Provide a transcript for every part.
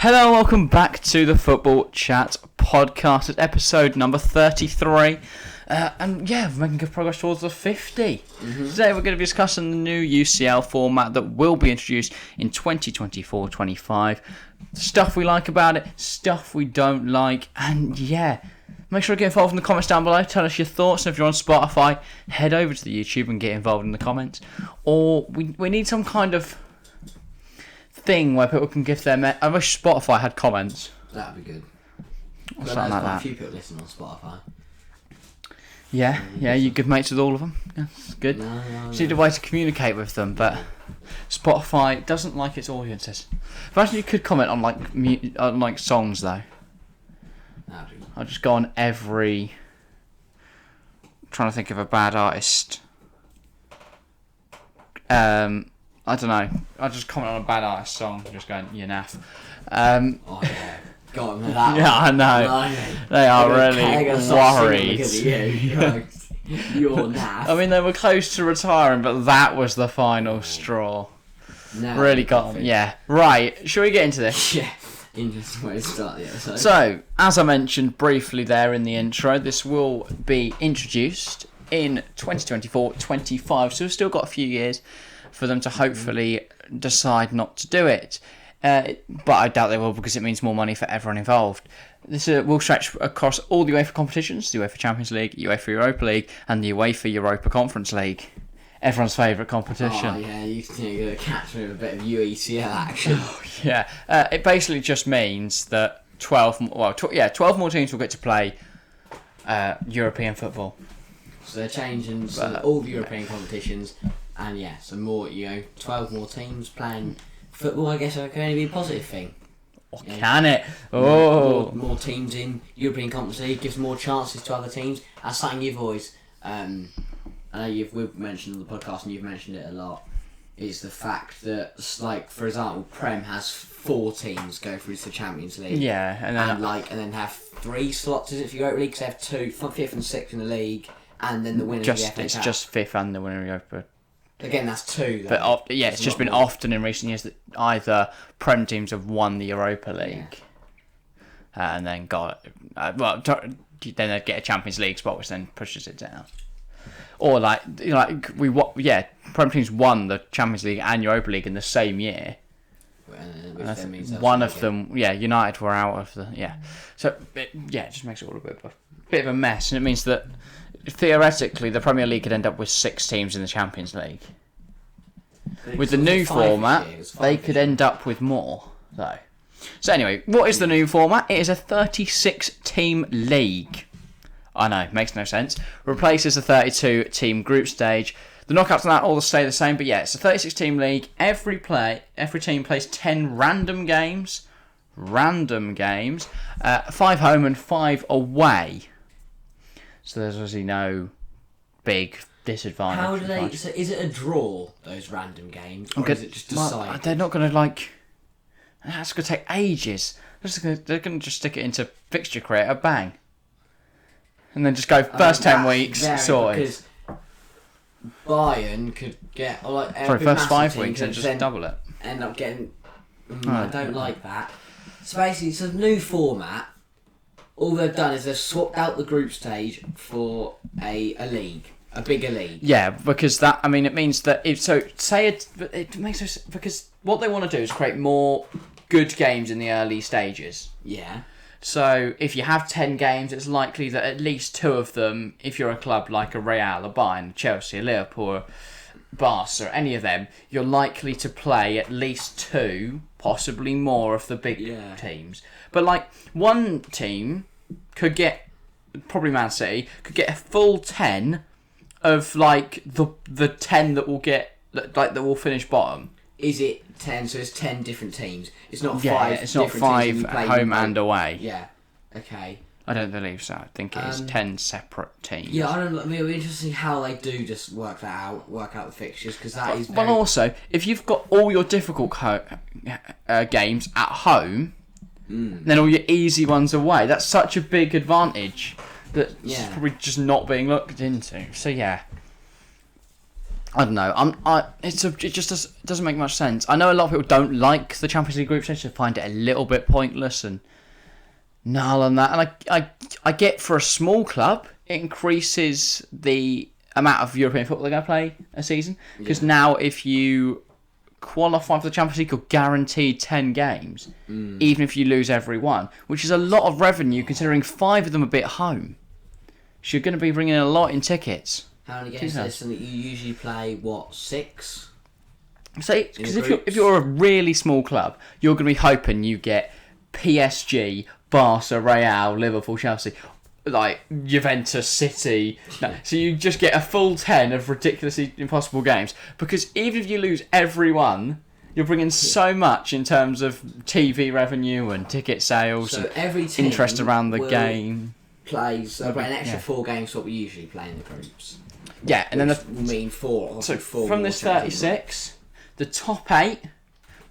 Hello and welcome back to the Football Chat podcast. It's episode number 33. And yeah, we're making good progress towards the 50. Today we're going to be discussing the new UCL format that will be introduced in 2024-25. Stuff we like about it, stuff we don't like, and yeah. Make sure to get involved in the comments down below. Tell us your thoughts. And if you're on Spotify, head over to the YouTube and get involved in the comments. Or we need some kind of thing where people can give their... I wish Spotify had comments. That'd be good. Or something like that. A few people listen on Spotify. Yeah, you're good mates with all of them. Yeah, it's good. No. Just need a way to communicate with them, but Spotify doesn't like its audiences. Imagine you could comment on like songs though. That'd be good. I'll just go on every... trying to think of a bad artist. I don't know. I'll just comment on a bad artist song, just going, you're naff. Oh yeah. Got him with that Yeah, I know. Blimey. They are They're really start worried. singing because of you. You're naff. I mean, they were close to retiring, but that was the final straw. No, Really got them. Yeah. Right, shall we get into this? Yeah. Interesting way to start the episode. So, as I mentioned briefly there in the intro, this will be introduced in 2024-25, so we've still got a few years for them to hopefully decide not to do it. But I doubt they will because it means more money for everyone involved. This will stretch across all the UEFA competitions, the UEFA Champions League, UEFA Europa League, and the UEFA Europa Conference League. Everyone's favourite competition. Oh yeah, you're going to catch me with a bit of UECL action. Yeah, it basically just means that 12 more teams will get to play European football. So they're changing all the European competitions, and yeah, so more 12 more teams playing football. I guess that can only be a positive thing. Or can it? Oh, more teams in European Conference League gives more chances to other teams. That's something you've always, I know we've mentioned on the podcast, and you've mentioned it a lot. Is the fact that, like, for example, Prem has 4 teams go through to the Champions League. Yeah, and then have 3 slots. Is it for Europa League? Because they have 2, 5th and 6th in the league, and then the winner of the FA Cup. It's just 5th and the winner of Europa. Again, that's 2. But it's just been often in recent years that either Prem teams have won the Europa League, and then then they get a Champions League spot, which then pushes it down. Or Prem teams won the Champions League and Europa League in the same year. Which then means one of them, United were out of the So it just makes it all a bit of a mess, and it means that theoretically the Premier League could end up with 6 teams in the Champions League. With the new format, they could end up with more, though. So anyway, what is the new format? It is a 36-team league. I know, makes no sense. Replaces the 32-team group stage. The knockouts and that all stay the same, but it's a 36-team league. Every team plays 10 random games. 5 home and 5 away. So there's obviously no big disadvantage. How do they? So is it a draw, those random games, or is it just decided? They're not going to That's going to take ages. They're going to just stick it into fixture creator, bang, and then just go first 10 weeks sorted. Because Bayern could get first 5 weeks and just double it. End up getting. I don't like that. So basically, it's a new format. All they've done is they've swapped out the group stage for a league, a bigger league. Yeah, because it means that it makes us, because what they want to do is create more good games in the early stages. Yeah. So if you have 10 games, it's likely that at least 2 of them, if you're a club like a Real, a Bayern, a Chelsea, a Liverpool, a Barca, any of them, you're likely to play at least 2, possibly more of the big teams. But one team could get, probably Man City, could get a full 10 of the 10 that will get that will finish bottom. Is it 10? So it's 10 different teams. It's not 5. Yeah, it's not 5 home and away. Yeah. Okay. I don't believe so. I think it is 10 separate teams. Yeah, I don't know. It'll be interesting how they do just work out the fixtures, because that is. But also, if you've got all your difficult games at home, then all your easy ones away. That's such a big advantage that's probably just not being looked into. So I don't know. It just doesn't make much sense. I know a lot of people don't like the Champions League group stage. They find it a little bit pointless and null and that. And I get for a small club, it increases the amount of European football they're going to play a season. Because now if you qualify for the Champions League, you're guaranteed 10 games, even if you lose every one, which is a lot of revenue considering 5 of them are at home. So you're going to be bringing in a lot in tickets. How many games is this? And you usually play, 6? So, because if you're a really small club, you're going to be hoping you get PSG, Barca, Real, Liverpool, Chelsea, like Juventus, City. No, so you just get a full 10 of ridiculously impossible games. Because even if you lose every one, you're bringing so much in terms of TV revenue and ticket sales, so and every team interest around the game. Plays an extra 4 games what we usually play in the groups. Yeah, and then will mean 4. So four from more this 36, the top 8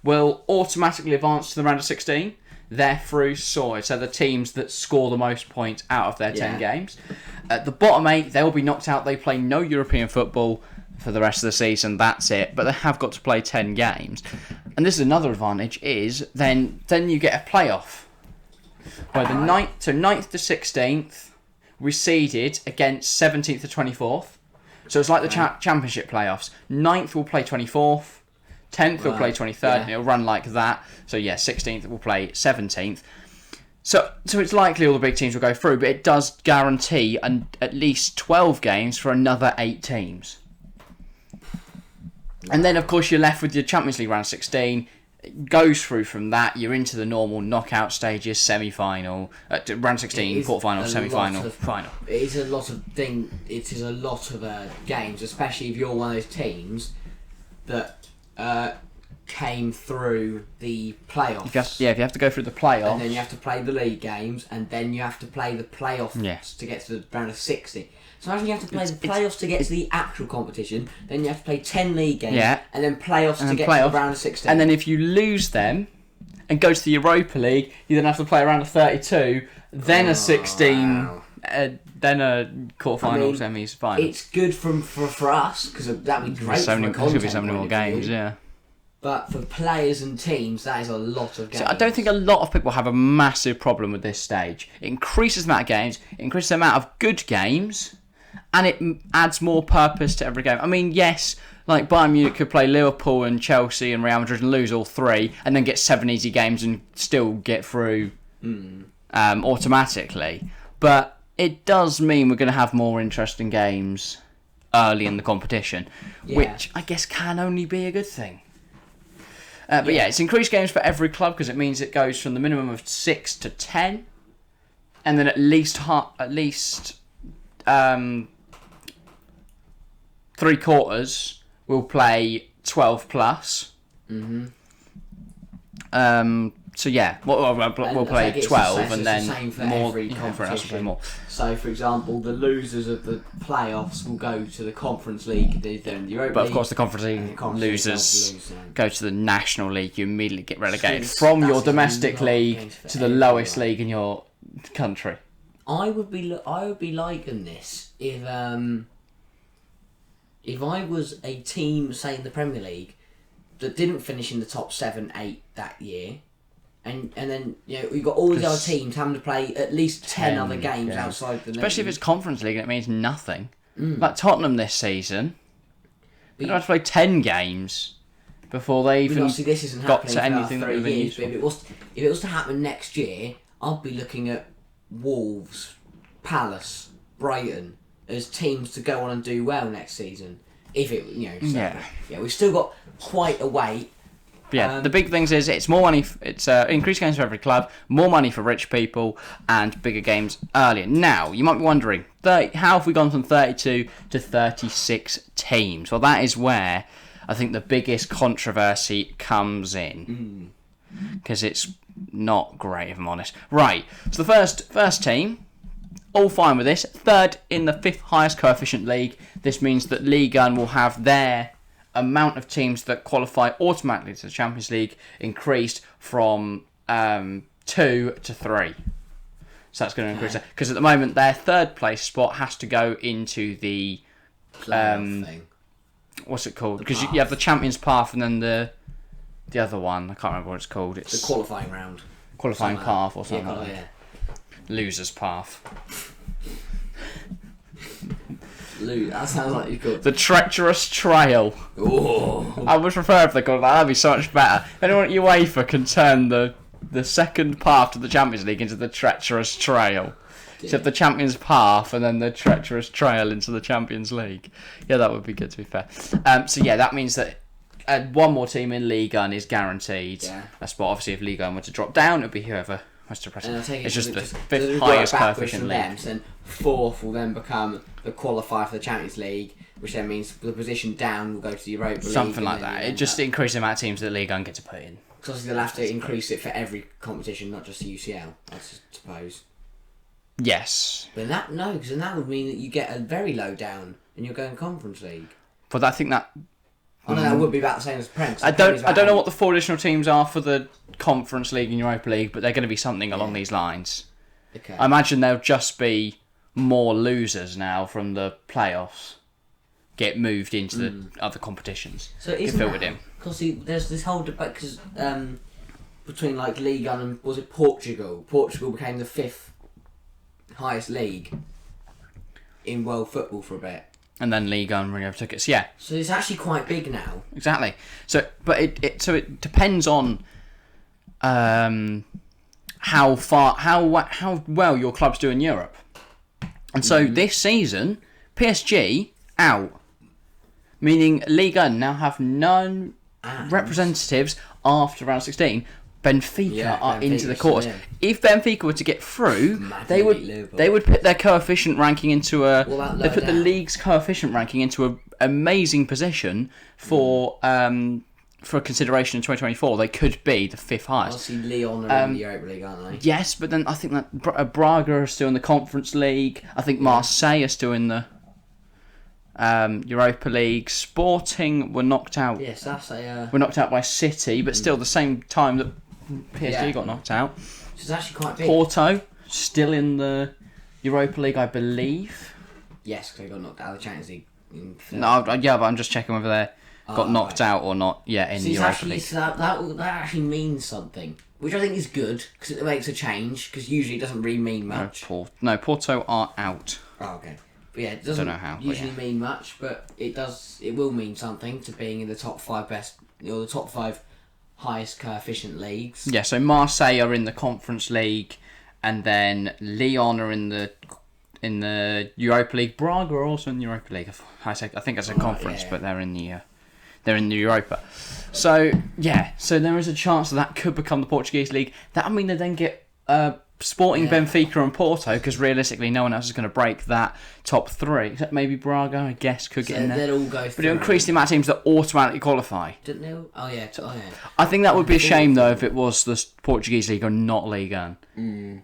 will automatically advance to the round of 16. They're through sorted, so the teams that score the most points out of their 10 games. At the bottom 8, they will be knocked out. They play no European football for the rest of the season. That's it. But they have got to play 10 games. And this is another advantage, is then you get a playoff. Where the 9th to 16th, we seeded against 17th to 24th. So it's like the championship playoffs. 9th will play 24th. 10th will play 23rd, and it'll run like that. So 16th will play 17th. So it's likely all the big teams will go through, but it does guarantee at least 12 games for another 8 teams. And then, of course, you're left with your Champions League round 16. It goes through from that. You're into the normal knockout stages, semi-final, round 16, quarter-final, semi-final, final. It is a lot of games, especially if you're one of those teams that came through the playoffs. If you have to go through the playoffs. And then you have to play the league games, and then you have to play the playoffs to get to the round of 60. So imagine you have to play the playoffs to get to the actual competition, then you have to play 10 league games, and then playoffs to get to the round of 16. And then if you lose them and go to the Europa League, you then have to play a round of 32, then a 16, then a quarter-final, semis, final. It's good for us, because that would be great there's going to be so many more games, But for players and teams, that is a lot of games. So I don't think a lot of people have a massive problem with this stage. It increases the amount of games, it increases the amount of good games, and it adds more purpose to every game. I mean, yes, like Bayern Munich could play Liverpool and Chelsea and Real Madrid and lose all 3, and then get 7 easy games and still get through automatically. But it does mean we're going to have more interesting games early in the competition, which I guess can only be a good thing. But it's increased games for every club because it means it goes from the minimum of 6 to 10, and then at least 3/4 will play 12 plus. So we'll play 12, and then more. For us, we'll play more. So, for example, the losers of the playoffs will go to the Conference League. They're in the Europa League. But of course, the Conference League losers go to the National League. You immediately get relegated from your domestic league to the lowest league in your country. I would be liking this if I was a team, say in the Premier League, that didn't finish in the top 7, 8 that year. And then we've got all these other teams having to play at least 10 other games outside the Especially if it's Conference League and it means nothing. Like Tottenham this season, they have to play 10 games before they even got to anything that would have been useful. If it was to happen next year, I'd be looking at Wolves, Palace, Brighton as teams to go on and do well next season. If it, we've still got quite a wait. The big things is it's more money. It's increased games for every club, more money for rich people, and bigger games earlier. Now you might be wondering, how have we gone from 32 to 36 teams? Well, that is where I think the biggest controversy comes in, because it's not great, if I'm honest. Right, so the first team, all fine with this. Third in the 5th highest coefficient league. This means that Ligue 1 will have their amount of teams that qualify automatically to the Champions League increased from 2 to 3. So that's going to increase that. Because at the moment, their 3rd place spot has to go into the playoff thing. what's it called? Because you have the Champions Path and then the other one. I can't remember what it's called. It's the qualifying round. Qualifying Something path or something. Yeah, Losers path. That sounds like you could. The treacherous trail. Oh. I would prefer if they called that. That'd be so much better. If anyone at UEFA can turn the second path to the Champions League into the treacherous trail. So you have the Champions Path and then the treacherous trail into the Champions League. Yeah, that would be good, to be fair. So yeah, that means that one more team in Ligue 1 is guaranteed a spot. Obviously, if Ligue 1 were to drop down, it would be whoever most depressing. It's just the fifth highest coefficient league. Then fourth will then become the qualifier for the Champions League, which then means the position down will go to the Europa League. Something like that. It just increases the amount of teams that Ligue 1 get to put in. Because obviously they'll have to increase it for every competition, not just the UCL, I suppose. Yes. But because then that would mean that you get a very low down and you're going Conference League. But I think that... I know that would be about the same as Prem. I don't know what the 4 additional teams are for the Conference League and Europa League, but they're going to be something along these lines. Okay. I imagine there'll just be more losers now from the playoffs get moved into the other competitions. So isn't filtered in. Because there's this whole debate because between like Ligue 1 and was it Portugal? Portugal became the 5th highest league in world football for a bit. And then Ligue 1 really overtook it. Yeah. So it's actually quite big now. Exactly. So, but it depends on how well your clubs do in Europe. And so this season, PSG out, meaning Ligue 1 now have none representatives after round 16. Benfica are into the quarters. Yeah. If Benfica were to get through, they would put their coefficient ranking into they put the league's coefficient ranking into an amazing position for consideration in 2024. They could be the 5th highest. Obviously, Lyon are in the Europa League, aren't they? Yes, but then I think that Braga are still in the Conference League. I think Marseille are still in the Europa League. Sporting were knocked out. Yes, that's were knocked out by City, but still the same time that PSG got knocked out. So it's actually quite big. Porto still in the Europa League, I believe. Yes, because they got knocked out of the Champions League. But I'm just checking whether they got knocked out or not. Yeah, in the Europa League. So that actually means something, which I think is good because it makes a change. Because usually it doesn't really mean much. No, Porto are out. Oh, okay. But yeah, it doesn't usually mean much, but it does. It will mean something to being in the top 5 best, or the top 5 highest coefficient leagues. Yeah, so Marseille are in the Conference League, and then Lyon are in the Europa League. Braga are also in the Europa League. I think it's a conference, but they're in the Europa. So so there is a chance that could become the Portuguese league. That would mean they then get Sporting, Benfica and Porto, because realistically no one else is going to break that top 3, except maybe Braga, I guess, could get in there. They'll all go through. But it'll increase the amount of teams that automatically qualify. Didn't they? Oh yeah. I think that would be a shame though if it was the Portuguese league or not Ligue 1.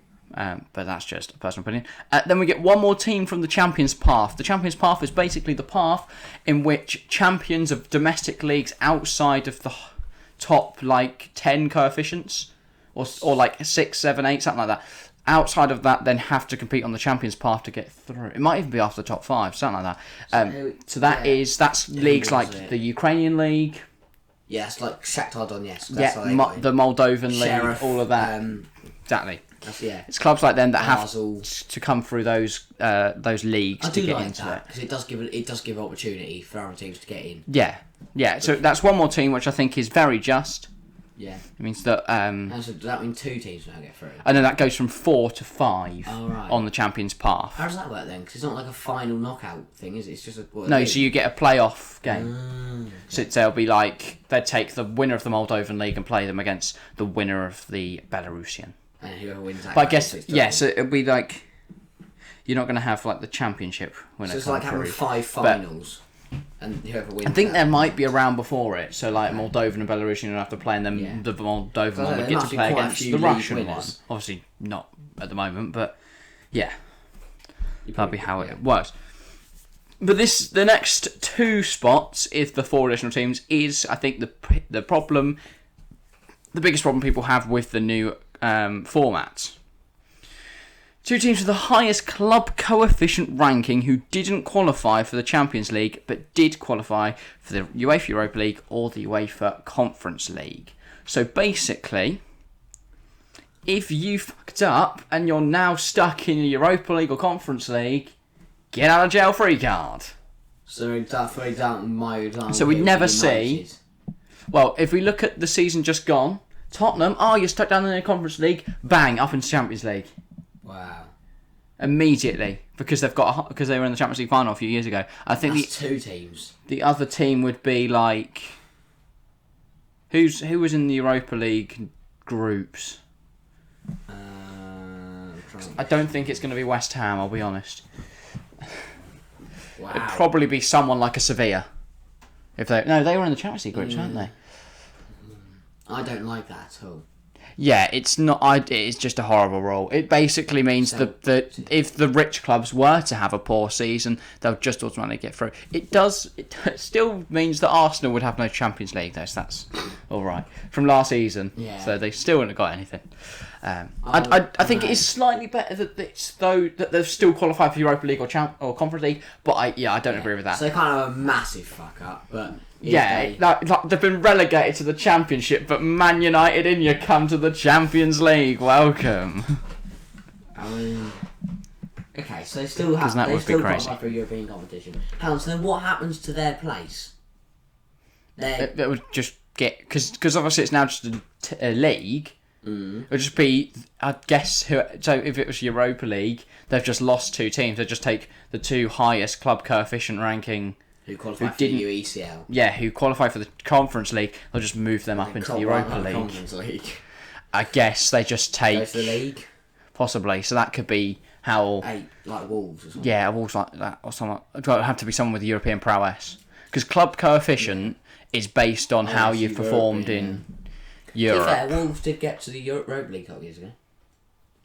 But that's just a personal opinion. Then we get one more team from the Champions Path. The Champions Path is basically the path in which champions of domestic leagues outside of the top 10 coefficients, or 6, 7, 8, something like that. Outside of that, then have to compete on the Champions Path to get through. It might even be after the top 5, something like that. That's leagues like the Ukrainian League. Yeah, it's like Shakhtar Donetsk. That's the Moldovan League, all of that. Exactly. It's clubs like them that have to come through those leagues to get into it. Because it does give opportunity for other teams to get in. Yeah. So that's one more team, which I think is very just. Yeah. It means that... so does that mean 2 teams now get through? And then that goes from 4 to 5 on the Champions Path. How does that work then? Because it's not like a final knockout thing, is it? It's just a... So you get a playoff game. Okay. So they'll be they'd take the winner of the Moldovan League and play them against the winner of the Belarusian. And whoever wins that... But I guess, so it'll be you're not going to have the championship winner. So it's like having 5 finals. And whoever wins. I think there might be a round before it, so Moldovan and Belarusian will have to play, and then the Moldovan one would get to play against the Russian one. Obviously not at the moment, but yeah, that'll be how it works. But the next 2 spots, if the 4 additional teams, is I think the biggest problem people have with the new format. 2 teams with the highest club coefficient ranking who didn't qualify for the Champions League but did qualify for the UEFA Europa League or the UEFA Conference League. So basically, if you fucked up and you're now stuck in the Europa League or Conference League, get out of jail free card. So for example, my example. So we never see. Well, if we look at the season just gone, Tottenham, you're stuck down in the Conference League, bang, up into Champions League. Wow. Immediately, because they were in the Champions League final a few years ago. I think that's 2 teams. The other team would be like who was in the Europa League groups? I don't think it's going to be West Ham. I'll be honest. Wow. It'd probably be someone like a Sevilla. They were in the Champions League groups, weren't they? I don't like that at all. Yeah, it's not. It's just a horrible rule. It basically means that if the rich clubs were to have a poor season, they'll just automatically get through. It still means that Arsenal would have no Champions League, though. So that's all right from last season. Yeah. So they still wouldn't have got anything. I think it is slightly better that they've still qualified for Europa League or Conference League. But I don't agree with that. So kind of a massive fuck up, but. They've been relegated to the Championship, but Man United in you come to the Champions League. Welcome. Okay, so they still qualify for a European competition. So then what happens to their place? It would just get because obviously it's now just a league. It would just be, I guess, so if it was Europa League, they've just lost 2 teams. They just take the 2 highest club coefficient ranking. Who qualified for the UECL? Yeah, who qualify for the Conference League. They'll just move them up into the Europa League. Conference League. I guess they just take. Go to the league. Possibly. So that could be how. Like Wolves or something. Yeah, Wolves like that or something. It would have to be someone with European prowess. Because club coefficient is based on how you've performed in Europe. To be fair, Wolves did get to the Europa League a couple years ago.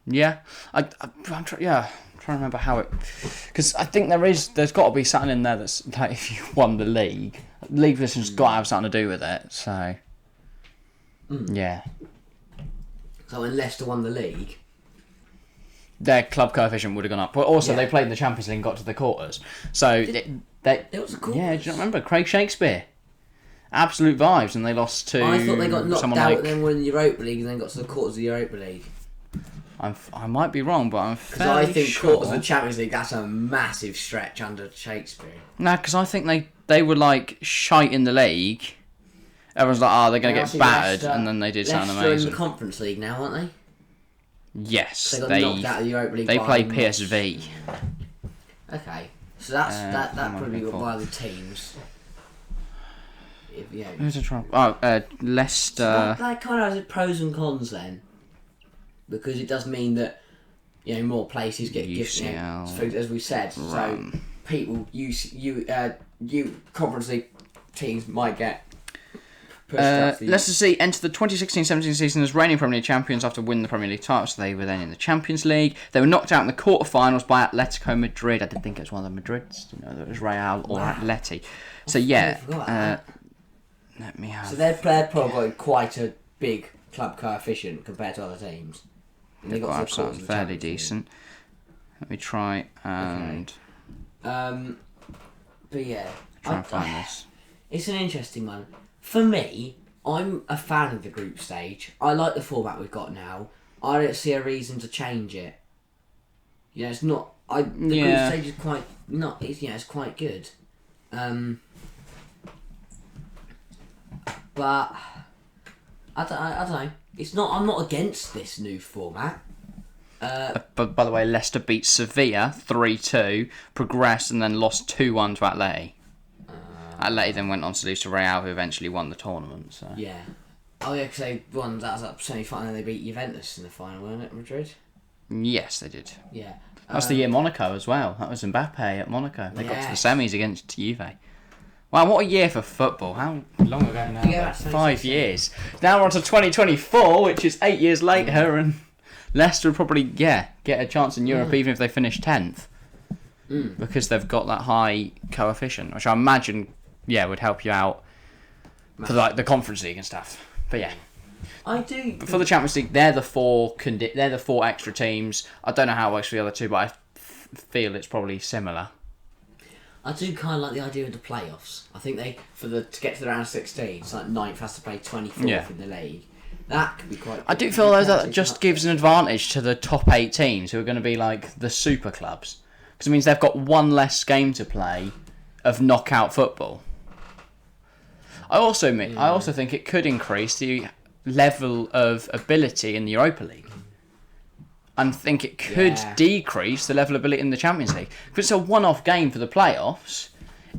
Yeah, I'm trying to remember how it, because I think there's got to be something in there that's like if you won the league position's got to have something to do with it. So yeah. So when Leicester won the league, their club coefficient would have gone up. But also they played in the Champions League and got to the quarters. So it was a quarters. Yeah, do you not remember Craig Shakespeare? Absolute vibes, and they lost to. I thought they got knocked someone out like, and then won the Europa League and then got to the quarters of the Europa League. I might be wrong, but I'm fairly I think sure. quarters of the Champions League, that's a massive stretch under Shakespeare. No, because I think they were like shite in the league. Everyone's like, they're going to get battered, Leicester, and then they did something Leicester amazing. in the Conference League now, aren't they? Yes, They got knocked out of the Europa League. They play PSV. Okay, so that probably be one of the teams. Who's the trouble? Leicester. So that kind of has pros and cons then, because it does mean that more places get given. As we said, so people Conference League teams might get. Leicester City entered the 2016-17 season as reigning Premier League champions after winning the Premier League title, so they were then in the Champions League. They were knocked out in the quarterfinals by Atletico Madrid. I didn't think it was one of the Madrids. It was Real or Atleti. So yeah, let me have. So they're probably quite a big club coefficient compared to other teams. They've got something fairly decent. Let me try and. Okay. But yeah, try and find this. It's an interesting one. For me, I'm a fan of the group stage. I like the format we've got now. I don't see a reason to change it. It's not. The group stage is quite not. It's quite good. But I don't know. It's not. I'm not against this new format. But by the way, Leicester beat Sevilla 3-2, progressed, and then lost 2-1 to Atleti. Atleti then went on to lose to Real, who eventually won the tournament. So. Yeah. Oh yeah, because they won. That was up semi-final, and they beat Juventus in the final, weren't it, Madrid? Yes, they did. Yeah. That was the year Monaco as well. That was Mbappe at Monaco. They got to the semis against Juve. Wow, what a year for football. How long ago now? Yeah, 5 years. Now we're on to 2024, which is 8 years later, and Leicester will probably, get a chance in Europe even if they finish 10th. Because they've got that high coefficient, which I imagine, would help you out for like the Conference League and stuff. But yeah. I do. For the Champions League, they're the four extra teams. I don't know how it works for the other two, but I feel it's probably similar. I do kind of like the idea of the playoffs. I think to get to the round of 16, it's like 9th has to play 24th in the league. That could be quite good. I do feel though that just gives an advantage to the top 8 teams who are going to be like the super clubs. Because it means they've got one less game to play of knockout football. I also think it could increase the level of ability in the Europa League. I think it could decrease the level of ability in the Champions League. If it's a one-off game for the playoffs,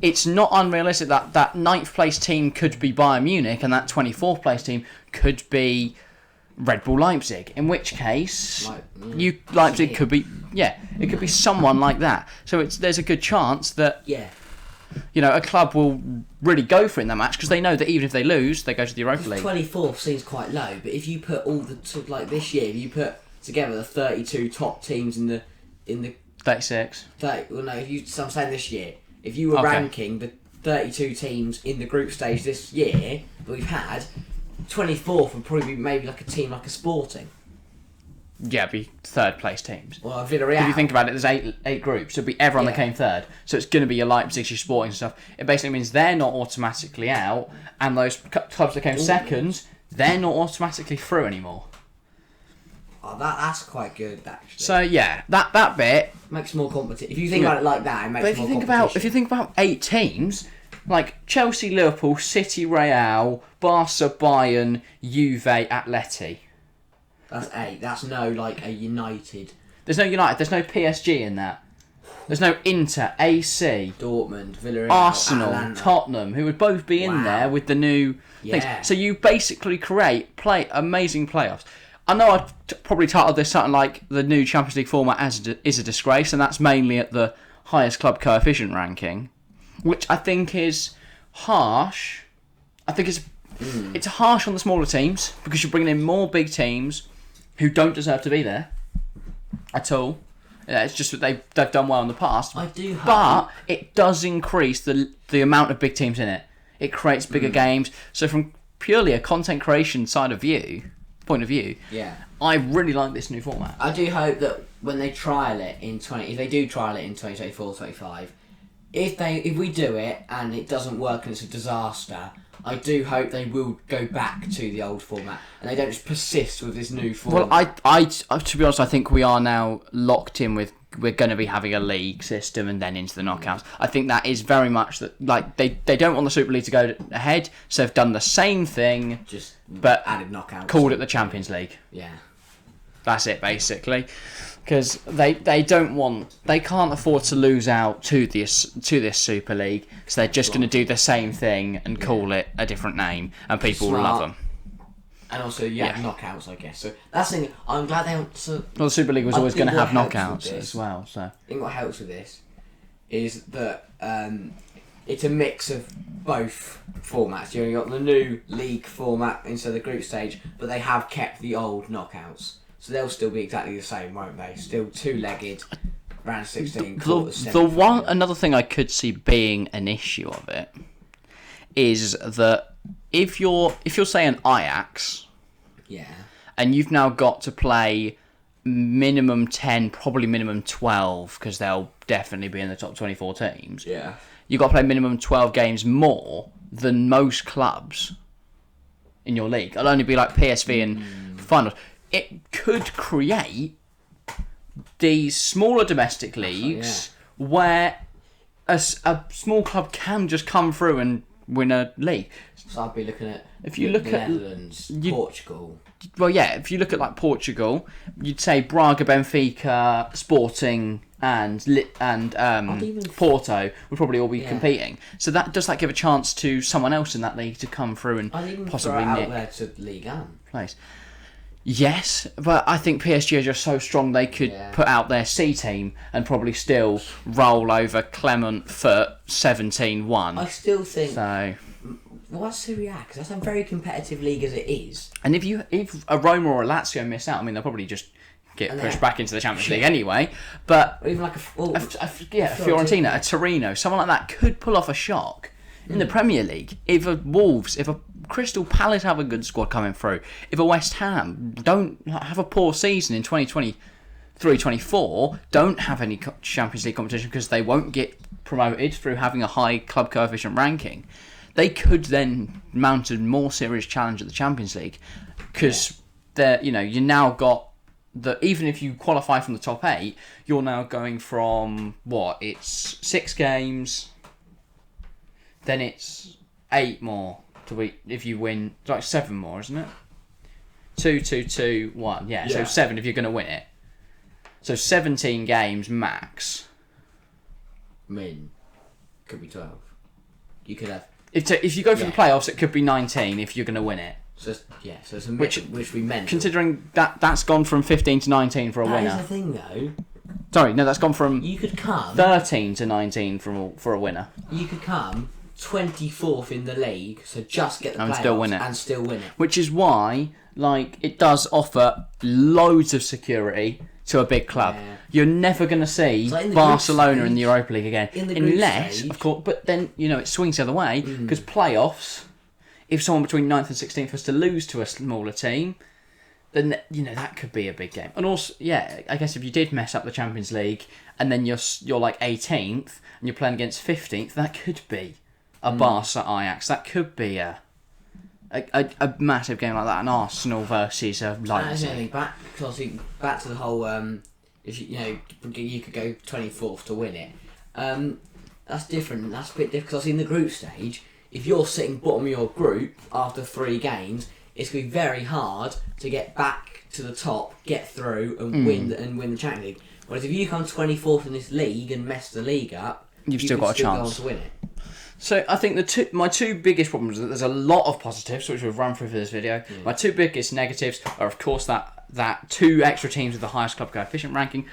it's not unrealistic that 9th place team could be Bayern Munich and that 24th place team could be Red Bull Leipzig. In which case, Leipzig could be it could be someone like that. So there's a good chance that a club will really go for it in that match because they know that even if they lose, they go to the Europa League. 24th seems quite low, but if you put all this year, if you put together the 32 top teams in the 36. I'm saying this year, if you were ranking the 32 teams in the group stage this year that we've had, 24th would probably be maybe like a team like a Sporting. Yeah, it'd be 3rd place teams. Well, Villarreal. If you think about it, there's eight groups. So it'd be everyone that came 3rd. So it's going to be your Leipzig, your Sporting and stuff. It basically means they're not automatically out, and those clubs that came 2nd, they're not automatically through anymore. Oh, that's quite good, actually. So yeah, that bit makes more competition. If you think about it like that, it makes more competition. If you think about 8 teams, like Chelsea, Liverpool, City, Real, Barca, Bayern, Juve, Atleti. That's 8. That's no a United. There's no United. There's no PSG in that. There's no Inter, AC, Dortmund, Villarreal, Arsenal, Atalanta. Tottenham, who would both be in there with the new things. So you basically create amazing playoffs. I know I'd probably titled this something like the new Champions League format is a disgrace, and that's mainly at the highest club coefficient ranking, which I think is harsh. I think it's harsh on the smaller teams because you're bringing in more big teams who don't deserve to be there at all. Yeah, it's just that they've done well in the past. I do hope. But it does increase the amount of big teams in it. It creates bigger games. So from purely a content creation point of view, I really like this new format. I do hope that when they trial it if they do trial it in 2024-25, if we do it and it doesn't work and it's a disaster, I do hope they will go back to the old format and they don't just persist with this new format. Well, I to be honest, I think we are now locked in with we're going to be having a league system and then into the knockouts. I think that is very much that. Like they don't want the Super League to go ahead, so they've done the same thing, but added knockouts, called it the Champions League. Yeah, that's it basically, because they can't afford to lose out to this Super League, so they're just going to do the same thing and call it a different name, and people will love them. And also, knockouts, I guess. So that's the thing. I'm glad they don't. Well, the Super League was always going to have knockouts as well. So I think what helps with this is that it's a mix of both formats. You've got the new league format instead of the group stage, but they have kept the old knockouts. So they'll still be exactly the same, won't they? Still two-legged, round 16. Another thing I could see being an issue of it is that if you're saying Ajax, and you've now got to play minimum 10, probably minimum 12, because they'll definitely be in the top 24 teams. Yeah, you've got to play minimum 12 games more than most clubs in your league. It'll only be like PSV and finals. It could create these smaller domestic leagues where a small club can just come through and win a league. So I'd be looking at if you look at Netherlands, Portugal. Well, yeah, if you look at like Portugal, you'd say Braga, Benfica, Sporting, and Porto would probably all be competing. So that does that give a chance to someone else in that league to come through and possibly nick there to Ligue 1 place. Yes, but I think PSG are just so strong they could put out their C team and probably still roll over Clement Foot 17-1. I still think so. What's Serie A? Because that's a very competitive league as it is. And if a Roma or a Lazio miss out, I mean they'll probably just get pushed back into the Champions League anyway. But or even like a Fiorentina, a Torino, someone like that could pull off a shock in the Premier League. If a Crystal Palace have a good squad coming through. If a West Ham don't have a poor season in 2023-24, don't have any Champions League competition because they won't get promoted through having a high club coefficient ranking, they could then mount a more serious challenge at the Champions League because you now got even if you qualify from the top 8, you're now going from it's 6 games, then it's 8 more if you win. It's like 7 more, isn't it? 2, 2, 2, 1. Yeah, so 7 if you're going to win it. So 17 games max. I mean, could be 12. You could have. If you go for the playoffs, it could be 19 if you're going to win it. So it's a which we meant. Considering that's gone from 15 to 19 for a winner. That is the thing, though. Sorry, no, that's gone from you could come 13 to 19 for a winner. You could come 24th in the league, so just get the playoffs and still win it. Which is why, it does offer loads of security to a big club. Yeah. You're never going to see Barcelona in the Europa League again, unless, of course. But then it swings the other way because playoffs. If someone between 9th and 16th was to lose to a smaller team, then that could be a big game. And also, I guess if you did mess up the Champions League and then you're 18th and you're playing against 15th, that could be a Barca Ajax. That could be a massive game like that. An Arsenal versus a Leipzig. Back to the whole. If you could go 24th to win it. That's different. That's a bit different because in the group stage, if you're sitting bottom of your group after 3 games, it's going to be very hard to get back to the top, get through, and win the Champions League. Whereas if you come 24th in this league and mess the league up, you've still got a chance go on to win it. So I think my 2 biggest problems are that there's a lot of positives, which we've run through for this video. My 2 biggest negatives are, of course, that 2 extra teams with the highest club coefficient ranking,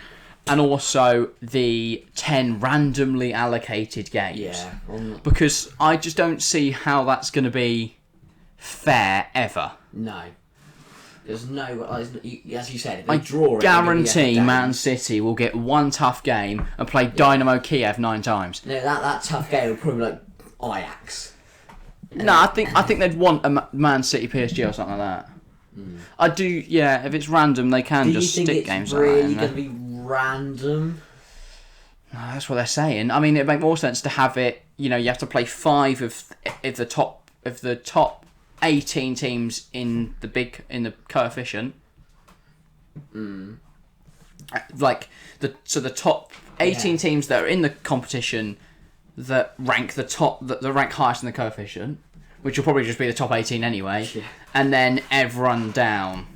and also the 10 randomly allocated games. Yeah. Because I just don't see how that's going to be fair ever. No. There's no... As you said, if they I draw it... guarantee Man City will get one tough game and play Dynamo Kiev 9 times. No, that tough game will probably be like Ajax. No, I think they'd want a Man City PSG or something like that. I do, if it's random, they can just stick games like that. Do you think it's really going to be random? No, that's what they're saying. I mean, it'd make more sense to have it, you have to play 5 of the top 18 teams in the coefficient. The top 18 teams that are in the competition that rank rank highest in the coefficient, which will probably just be the top 18 anyway, and then everyone down.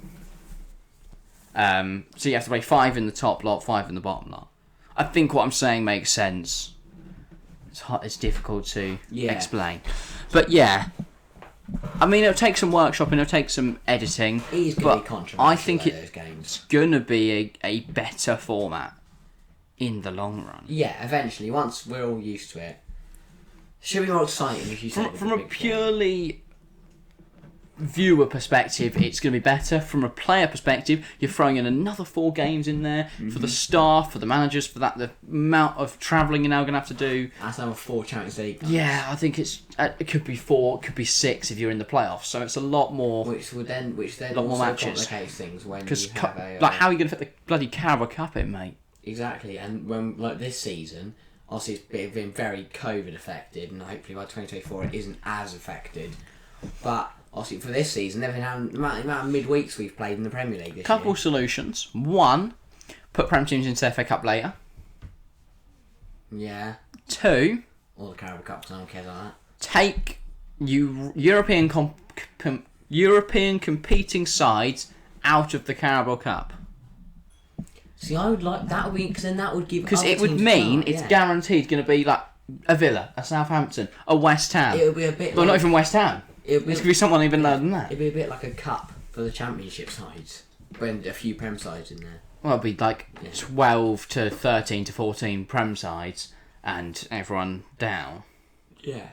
So you have to play 5 in the top lot, 5 in the bottom lot. I think what I'm saying makes sense. It's difficult to explain, but I mean, it'll take some workshopping, it'll take some editing. It is going to be controversial. I think it's going to be a better format in the long run. Yeah, eventually, once we're all used to it. Should be more exciting, as you said. From a purely viewer perspective, it's going to be better. From a player perspective, you're throwing in another 4 games in there for the staff, for the managers, for the amount of travelling you're now going to have to do. That's another 4 Champions League games. Yeah, I think it could be 4, it could be 6 if you're in the playoffs. So it's a lot more. Which then lot more matches. Complicates things when you have how are you going to fit the bloody Carabao Cup in, mate? Exactly, and when this season, obviously it's been very COVID affected, and hopefully by 2024 it isn't as affected. But obviously for this season, the amount of midweeks we've played in the Premier League this Couple year. Solutions. 1, put Prem teams into FA Cup later. Yeah. 2, all the Carabao Cups, no one cares about that. Take European competing sides out of the Carabao Cup. See, I would like that because then that would give because it would mean it's guaranteed going to be like a Villa, a Southampton, a West Ham. It would be a bit. Well, not even West Ham. It's going to be someone even lower than that. It'd be a bit like a cup for the Championship sides, when a few Prem sides in there. Well, it'd be like 12 to 13 to 14 Prem sides and everyone down. Yeah.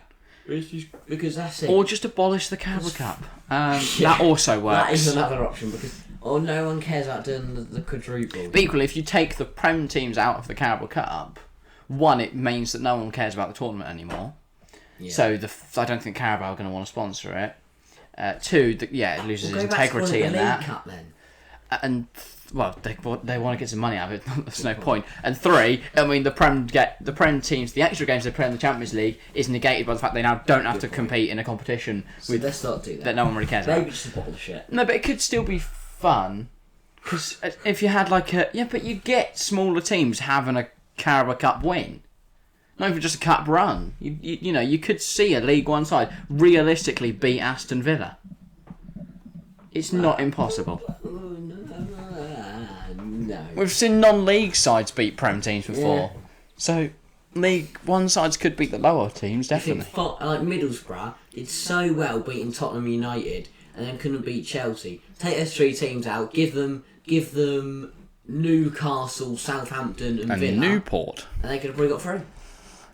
Because that's it. Or just abolish the Carabao Cup. That also works. That is another option because no one cares about doing the quadruple. But equally, if you take the Prem teams out of the Carabao Cup, 1, it means that no one cares about the tournament anymore. Yeah. So I don't think Carabao are going to want to sponsor it. 2, it loses its integrity in that. League Cup, then. And well, they want to get some money out of it. There's no point. And 3, I mean, the Prem teams, the extra games they play in the Champions League is negated by the fact they now don't have to compete in a competition let's not do that no one really cares about. Maybe just bottle the shit. No, but it could still be fun because if you had but you get smaller teams having a Carabao Cup win. Not even just a cup run. You could see a League One side realistically beat Aston Villa. It's not impossible. No. We've seen non-league sides beat Prem teams before. Yeah. So, League One sides could beat the lower teams, definitely. Like Middlesbrough did so well beating Tottenham United and then couldn't beat Chelsea. Take those 3 teams out, give them Newcastle, Southampton and Villa. Newport. And they could have probably got through.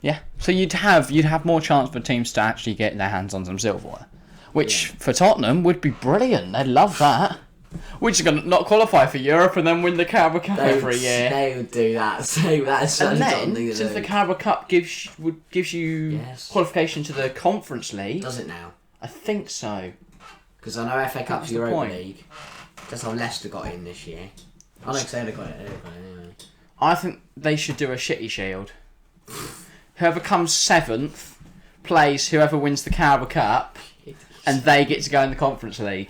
Yeah. So you'd have more chance for teams to actually get their hands on some silverware. Which, for Tottenham, would be brilliant. They'd love that. We're just going to not qualify for Europe and then win the Carabao Cup every year. They would do that. So that's such and a then, thing since the Carabao Cup gives you qualification to the Conference League... Does it now? I think so. Because I know FA Cup's Europa Europa League. That's how Leicester got in this year. I know because they got it anyway. I think they should do a shitty shield. Whoever comes 7th plays whoever wins the Carabao Cup and they get to go in the Conference League.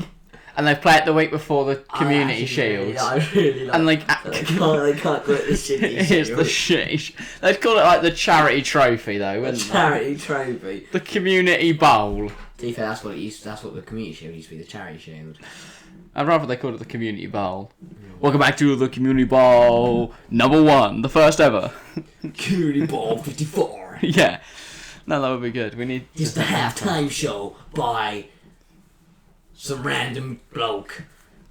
And they play it the week before the Community Shield. I really like and they can't call it the shitty shield. It's the shitty. They'd call it like the charity trophy though, wouldn't they? Charity trophy. The Community Bowl. To be fair, that's what it used. That's what the Community Shield used to be. The Charity Shield. I'd rather they called it the Community Bowl. Welcome back to the Community Bowl number 1, the first ever. Community Bowl 54. Yeah. No, that would be good. We need. It's the halftime show by some random bloke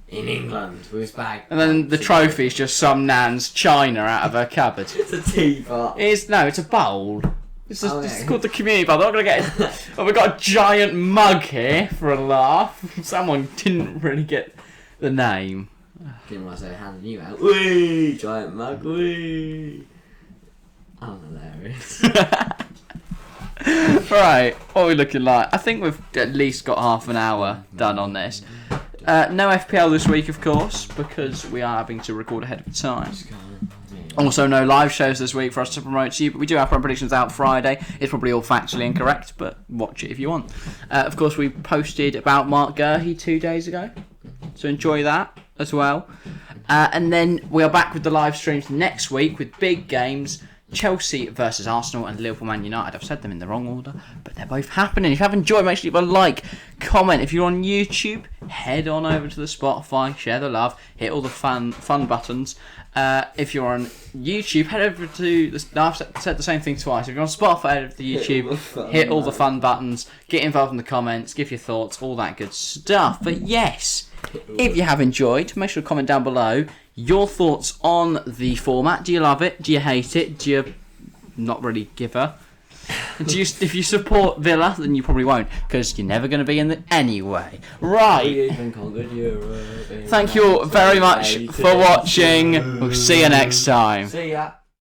in England with his bag. And then the trophy's just some nan's china out of her cupboard. It's a teapot. It's a bowl. It's Okay. called the Community Bowl. They're not going to get it. Well, we've got a giant mug here for a laugh. Someone didn't really get the name. Didn't want to say handing you out. Wee! Giant mug, wee! I'm hilarious. Right, what are we looking like? I think we've at least got half an hour done on this. No FPL this week, of course, because we are having to record ahead of time. Also, no live shows this week for us to promote to you, but we do have our predictions out Friday. It's probably all factually incorrect, but watch it if you want. Of course, we posted about Mark Gurhey 2 days ago, so enjoy that as well. And then we are back with the live streams next week with big games. Chelsea versus Arsenal and Liverpool Man United. I've said them in the wrong order, but they're both happening. If you have enjoyed, make sure you leave a like, comment. If you're on YouTube, head on over to the Spotify, share the love, hit all the fun buttons. If you're on YouTube, head over to the... No, I've said the same thing twice. If you're on Spotify, head over to YouTube, hit all the fun buttons, get involved in the comments, give your thoughts, all that good stuff. But yes, if you have enjoyed, make sure to comment down below your thoughts on the format. Do you love it? Do you hate it? Do you not really give a? If you support Villa, then you probably won't, because you're never going to be in it anyway. Right. Thank you all very much for watching. We'll see you next time. See ya.